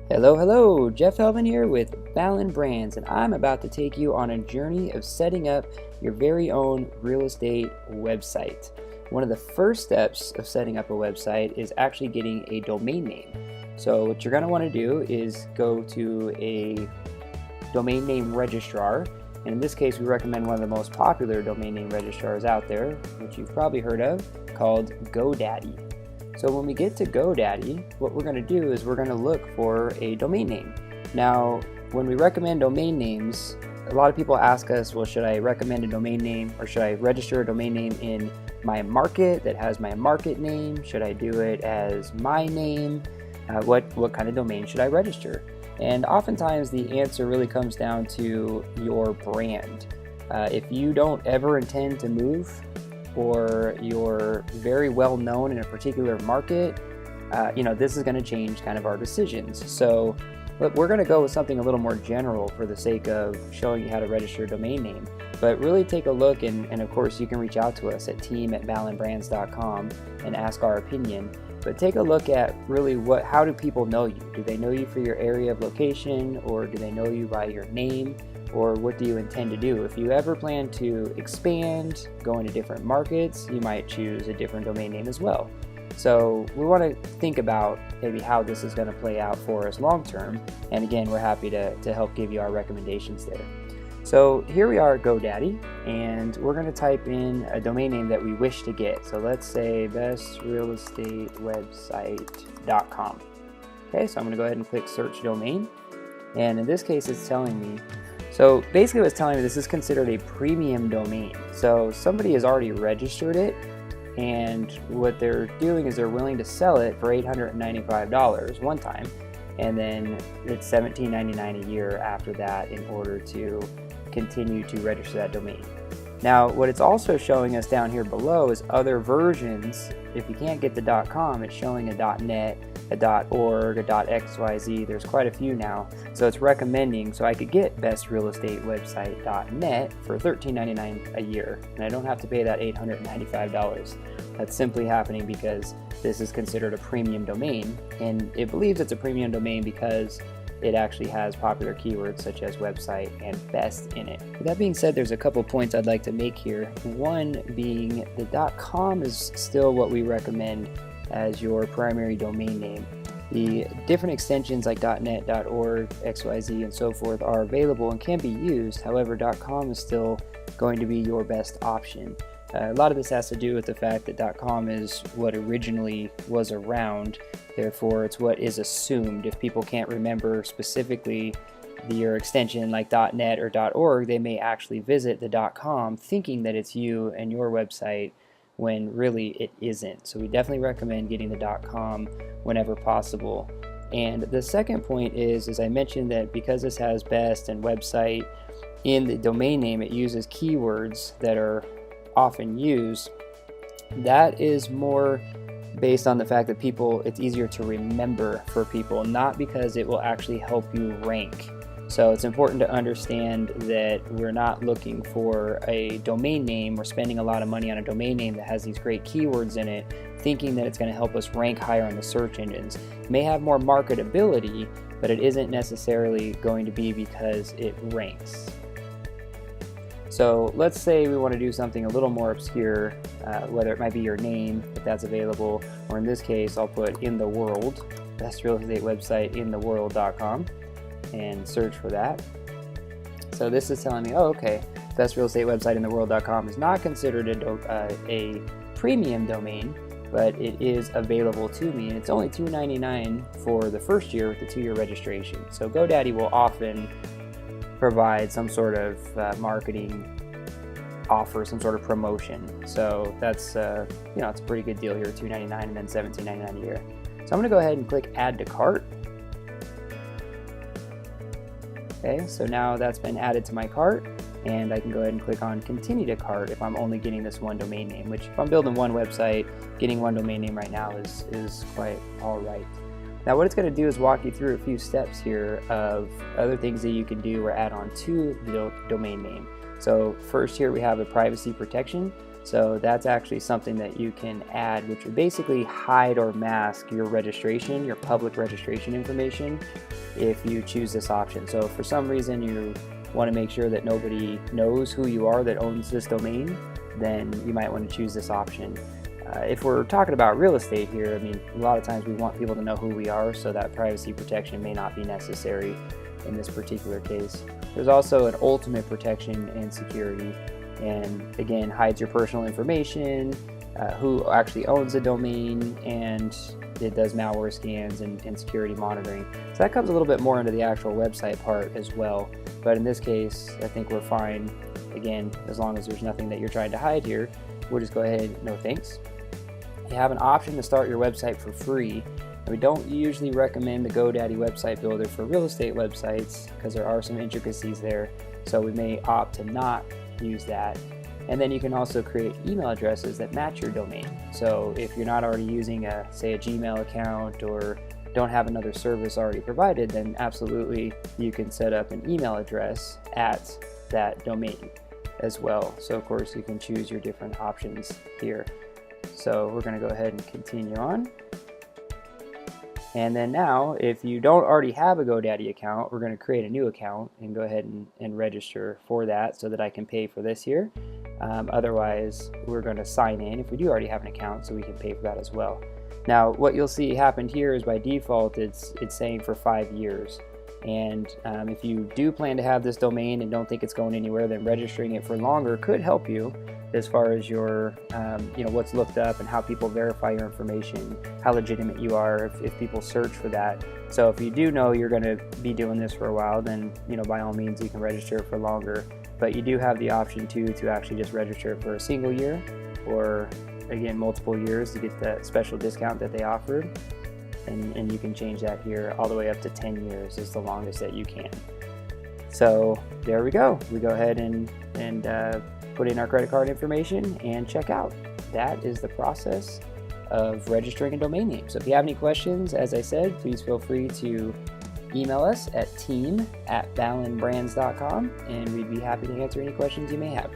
Hello, Jeff Helvin here with Ballen Brands, and I'm about to take you on a journey of setting up your very own real estate website. One of the first steps of setting up a website is actually getting a domain name. So what you're going to want to do is go to a domain name registrar, and in this case we recommend one of the most popular domain name registrars out there, which you've probably heard of, called GoDaddy. So when we get to GoDaddy, what we're going to do is we're going to look for a domain name. Now, when we recommend domain names, a lot of people ask us, well, should I recommend a domain name or should I register a domain name in my market that has my market name? Should I do it as my name? What kind of domain should I register? And oftentimes the answer really comes down to your brand. If you don't ever intend to move, or you're very well known in a particular market, this is going to change kind of our decisions. So we're going to go with something a little more general for the sake of showing you how to register a domain name. But really take a look, and of course you can reach out to us at team@ballenbrands.com and ask our opinion. But take a look at really how do people know you? Do they know you for your area of location, or do they know you by your name? Or what do you intend to do? If you ever plan to expand, go into different markets, you might choose a different domain name as well. So we want to think about maybe how this is going to play out for us long term. And again, we're happy to help give you our recommendations there. So here we are at GoDaddy, and we're going to type in a domain name that we wish to get. So let's say bestrealestatewebsite.com. Okay, so I'm going to go ahead and click search domain. And in this case, it's telling me, so basically what it's telling me, this is considered a premium domain. So somebody has already registered it, and what they're doing is they're willing to sell it for $895 one time, and then it's $17.99 a year after that in order to continue to register that domain. Now, what it's also showing us down here below is other versions. If you can't get the .com, it's showing a .net, a .org, a .xyz. There's quite a few now. So it's recommending, so I could get bestrealestatewebsite.net for $13.99 a year, and I don't have to pay that $895. That's simply happening because this is considered a premium domain, and it believes it's a premium domain because it actually has popular keywords such as website and best in it. With that being said, there's a couple points I'd like to make here. One being the .com is still what we recommend as your primary domain name. The different extensions like .net, .org, XYZ, and so forth are available and can be used. However, .com is still going to be your best option. A lot of this has to do with the fact that .com is what originally was around. Therefore, it's what is assumed. If people can't remember specifically your extension like .net or .org, they may actually visit the .com thinking that it's you and your website when really it isn't. So we definitely recommend getting the .com whenever possible. And the second point is, as I mentioned, that because this has best and website in the domain name, it uses keywords that are often used. That is more based on the fact that it's easier to remember for people, not because it will actually help you rank. So it's important to understand that we're not looking for a domain name. We're spending a lot of money on a domain name that has these great keywords in it, thinking that it's going to help us rank higher on the search engines. It may have more marketability, but it isn't necessarily going to be because it ranks. So let's say we want to do something a little more obscure, whether it might be your name, if that's available, or in this case, I'll put in the world, best real estate website in the world.com, and search for that. So this is telling me, oh, okay, best real estate website in the world.com is not considered a premium domain, but it is available to me, and it's only $2.99 for the first year with the 2-year registration. So GoDaddy will often provide some sort of marketing offer, some sort of promotion. So that's it's a pretty good deal here, $2.99 and then $17.99 a year. So I'm going to go ahead and click Add to Cart. Okay, so now that's been added to my cart, and I can go ahead and click on Continue to Cart if I'm only getting this one domain name, which if I'm building one website, getting one domain name right now is quite all right. Now what it's going to do is walk you through a few steps here of other things that you can do or add on to the domain name. So first here we have a privacy protection. So that's actually something that you can add, which would basically hide or mask your registration, your public registration information, if you choose this option. So if for some reason you want to make sure that nobody knows who you are that owns this domain, then you might want to choose this option. If we're talking about real estate here, I mean, a lot of times we want people to know who we are, so that privacy protection may not be necessary in this particular case. There's also an ultimate protection and security, and again, hides your personal information, who actually owns the domain, and it does malware scans and security monitoring. So that comes a little bit more into the actual website part as well. But in this case, I think we're fine. Again, as long as there's nothing that you're trying to hide here, we'll just go ahead, no thanks. You have an option to start your website for free. And we don't usually recommend the GoDaddy website builder for real estate websites because there are some intricacies there. So we may opt to not use that. And then you can also create email addresses that match your domain. So if you're not already using say a Gmail account or don't have another service already provided, then absolutely you can set up an email address at that domain as well. So of course you can choose your different options here. So we're going to go ahead and continue on. And then now, if you don't already have a GoDaddy account, we're going to create a new account and go ahead and register for that so that I can pay for this here. Otherwise, we're going to sign in if we do already have an account so we can pay for that as well. Now, what you'll see happened here is by default, it's saying for 5 years. And if you do plan to have this domain and don't think it's going anywhere, then registering it for longer could help you as far as your, what's looked up and how people verify your information, how legitimate you are if people search for that. So if you do know you're going to be doing this for a while, then by all means you can register for longer. But you do have the option to actually just register for a single year, or again multiple years to get that special discount that they offered. And you can change that here all the way up to 10 years is the longest that you can. So there we go. We go ahead and put in our credit card information and check out. That is the process of registering a domain name. So if you have any questions, as I said, please feel free to email us at team@ballenbrands.com, and we'd be happy to answer any questions you may have.